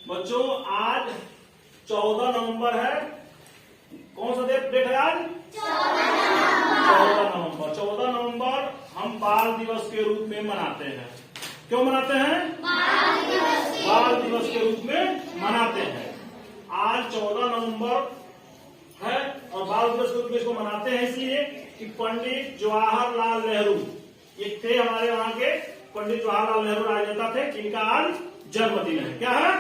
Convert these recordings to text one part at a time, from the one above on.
बच्चों आज 14 नवंबर है। कौन सा डेट है आज? 14 नवंबर। 14 नवंबर हम बाल दिवस के रूप में मनाते हैं। क्यों मनाते हैं? बाल दिवस के रूप में मनाते हैं। आज 14 नवंबर है और बाल दिवस के रूप में इसको मनाते हैं इसलिए कि पंडित जवाहरलाल नेहरू एक थे हमारे वहां के पंडित जवाहरलाल नेहरू राजनेता थे जिनका आज जन्मदिन है। क्या है?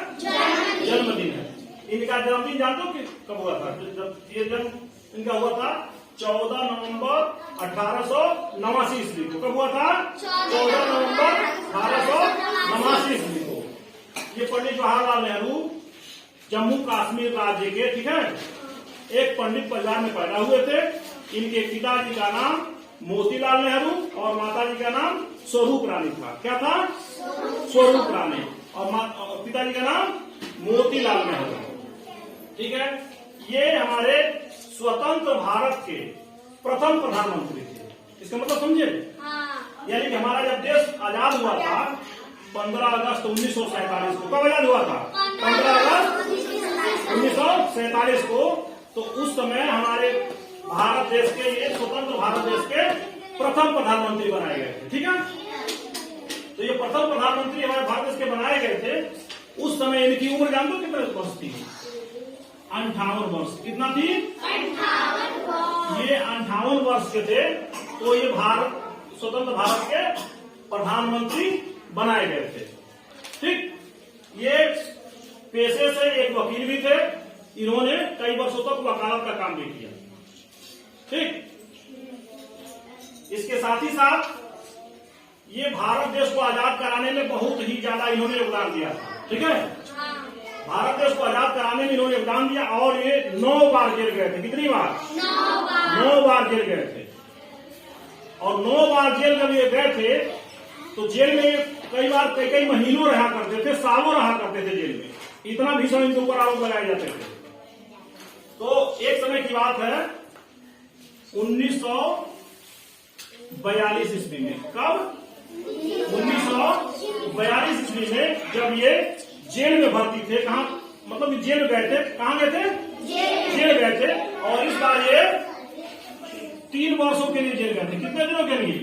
जन्मदिन है। इनका जन्मदिन जानते हो कि कब हुआ था? जब ये जन्म इनका हुआ था 14 नवंबर 1889 ईस्वी को। कब हुआ था? 14 नवंबर 1889 ईस्वी को। ये पंडित जवाहरलाल नेहरू जम्मू कश्मीर राज्य के, ठीक है, एक पंडित परिवार में पैदा हुए थे। इनके पिताजी का नाम मोतीलाल नेहरू और माताजी का नाम स्वरूप रानी था। क्या था? स्वरूप रानी। और पिताजी का नाम मोतीलाल नेहरू। ठीक है, ये हमारे स्वतंत्र भारत के प्रथम प्रधानमंत्री थे। इसका मतलब समझे? यानी कि हमारा जब देश आजाद हुआ था 15 अगस्त 1947 को। कब आजाद हुआ था? 15 अगस्त 1947 को। तो उस समय हमारे भारत देश के, ये स्वतंत्र भारत देश के प्रथम प्रधानमंत्री बनाए गए थे। ठीक है, तो ये प्रथम प्रधानमंत्री हमारे भारत देश के बनाए गए थे। उस समय इनकी उम्र जान दो कितने वर्ष थी? 58 वर्ष। कितना थी? 58 वर्ष। ये 58 वर्ष के थे तो ये भारत स्वतंत्र भारत के प्रधानमंत्री बनाए गए थे। ठीक, ये पेशे से एक वकील भी थे। इन्होंने कई वर्षों तक वकालत का काम भी किया। ठीक, इसके साथ ही साथ ये भारत देश को आजाद कराने में बहुत ही ज्यादा इन्होंने योगदान दिया था। ठीक है, भारत देश को आजाद कराने में इन्होंने योगदान दिया और ये 9 बार जेल गए थे। कितनी बार? 9 बार जेल गए थे। और 9 बार जेल जब ये गए थे तो जेल में कई बार कई महीनों रहा करते थे, सालों रहा करते थे जेल में। इतना भीषण इनके ऊपर आरोप लगाए जाते थे। तो एक समय की बात है 1942 ईस्वी में। कब? 1942 ईस्वी में जब ये जेल में भर्ती थे। कहा मतलब जेल में गए थे। कहाँ गए थे? जेल गए थे। और इस बार ये 3 वर्षों के लिए जेल गए थे। कितने दिनों के लिए?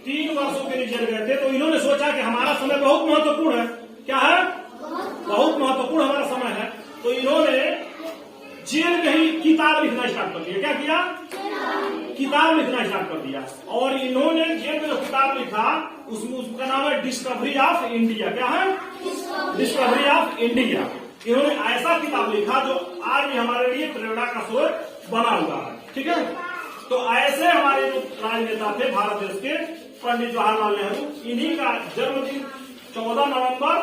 3 वर्षों के लिए जेल गए थे। तो इन्होंने सोचा कि हमारा समय बहुत महत्वपूर्ण है। क्या है? बहुत महत्वपूर्ण हमारा समय है। तो इन्होंने जेल में ही किताब लिखना स्टार्ट कर दिया। क्या किया? किताब लिखना स्टार्ट कर दिया। और इन्होंने जेल में जो किताब लिखा उसका नाम है डिस्कवरी ऑफ इंडिया। क्या है? Discovery of India. इन्होंने ऐसा किताब लिखा जो आज भी हमारे लिए प्रेरणा का स्रोत बना हुआ है। ठीक है, तो ऐसे हमारे जो राजनेता थे भारत देश के पंडित जवाहरलाल नेहरू, इन्हीं का जन्मदिन 14 नवंबर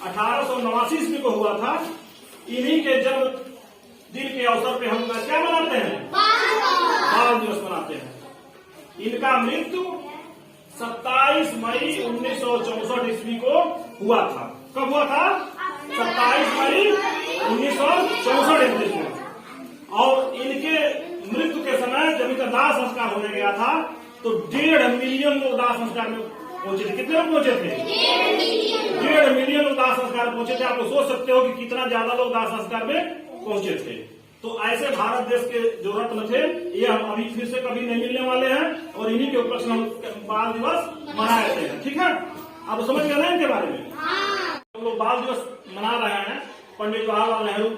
1889 ईस्वी को हुआ था। इन्हीं के जन्मदिन के अवसर पे हम क्या मनाते हैं? बाल दिवस मनाते हैं। इनका मृत्यु 27 मई 1964 ईस्वी को हुआ था। कब हुआ था? 27 मई 1964 ईस्वी को। और इनके मृत्यु के समय जब इनका दाह संस्कार होने गया था तो 1.5 मिलियन लोग दाह संस्कार में पहुंचे थे। कितने लोग पहुंचे थे? 1.5 मिलियन लोग दाह संस्कार में पहुंचे थे। आप लोग सोच सकते हो कि कितना ज्यादा लोग दाह संस्कार में पहुंचे थे। तो ऐसे भारत देश के जो रत्न थे ये हम अभी फिर से कभी नहीं मिलने वाले हैं और इन्हीं के उपलक्ष्य में हम बाल दिवस मनाए थे। ठीक है, आप समझ गए ना इनके बारे में? हम लोग बाल दिवस मना रहे हैं पंडित जवाहरलाल नेहरू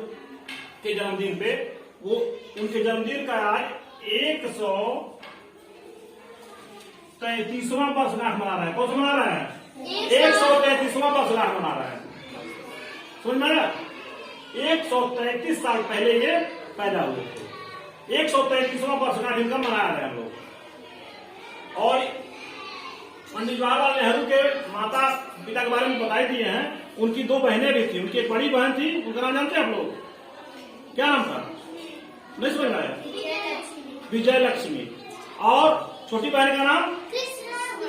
के जन्मदिन पे। वो उनके जन्मदिन का आज 133वां वर्षगांठ मना रहे हैं। कौन सा मना रहे हैं? 133वां वर्षगांठ मना रहे हैं। समझ में आया? 133 साल पहले ये पैदा हुए थे। 133वां वर्षगांठ इनका मना रहे हैं हम लोग। और पंडित जवाहरलाल नेहरू के माता पिता के बारे में बताई दिए हैं। उनकी 2 बहनें भी थी। उनकी एक बड़ी बहन थी, उनका नाम जानते हैं आप लोग? क्या नाम था? नहीं समझ आया? विजय लक्ष्मी। और छोटी बहन का नाम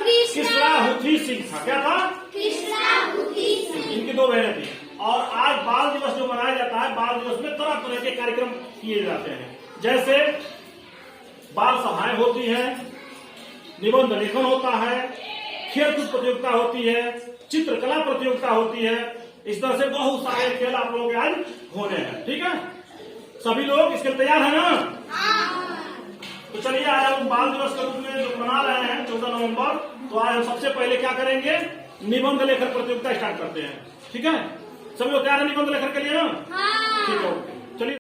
कृष्णाहुति सिंह था। क्या था? कृष्णाहुति सिंह। इनकी 2 बहनें थी। और आज बाल दिवस जो मनाया जाता है, बाल दिवस में तरह तरह के कार्यक्रम किए जाते हैं। जैसे बाल सभाएं होती हैं, निबंध लेखन होता है, खेल कूद प्रतियोगिता होती है, चित्रकला प्रतियोगिता होती है, इस तरह से बहुत सारे खेल आप लोगों के आज होने हैं। ठीक है, सभी लोग इसके लिए तैयार है ना? तो चलिए आज हम बाल दिवस के रूप में जो मना रहे हैं 14 नवंबर, तो आज हम सबसे पहले क्या करेंगे, निबंध लेखन प्रतियोगिता स्टार्ट करते हैं। ठीक है, सभी लोग तैयार है निबंध लेखन के लिए ना? ठीक है, ओके।